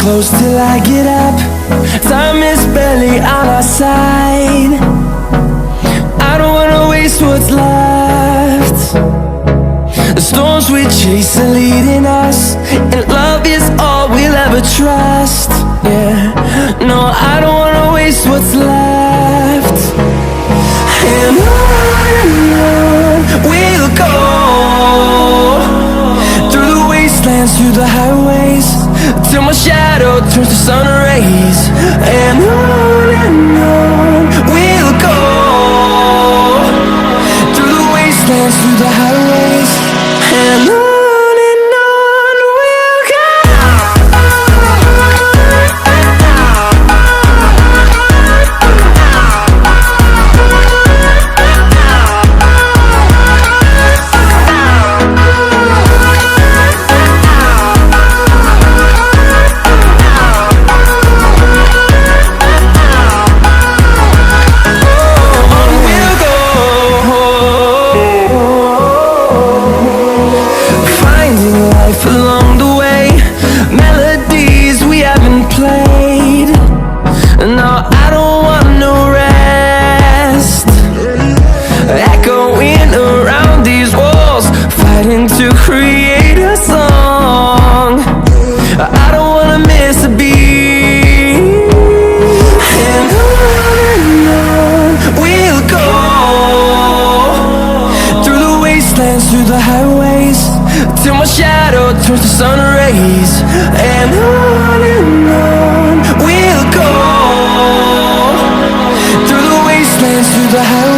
close till I get up. Time is barely on our side. I don't wanna waste what's left. The storms we chase are leading us, and love is all we'll ever trust. Yeah, no, I don't wanna waste what's left. And on we'll go, through the wastelands, through the highways, till my shadow turns to sun rays. And on we'll go, through the wastelands, through the highways, and on we'll go. Along the way, melodies we haven't played. No, I don't want no rest. Echoing around these walls, fighting to create a song. I don't wanna miss a beat. And on we'll go, through the wastelands, through the highways, till my shadow turns to sun rays. And on we'll go, through the wastelands, through the highways.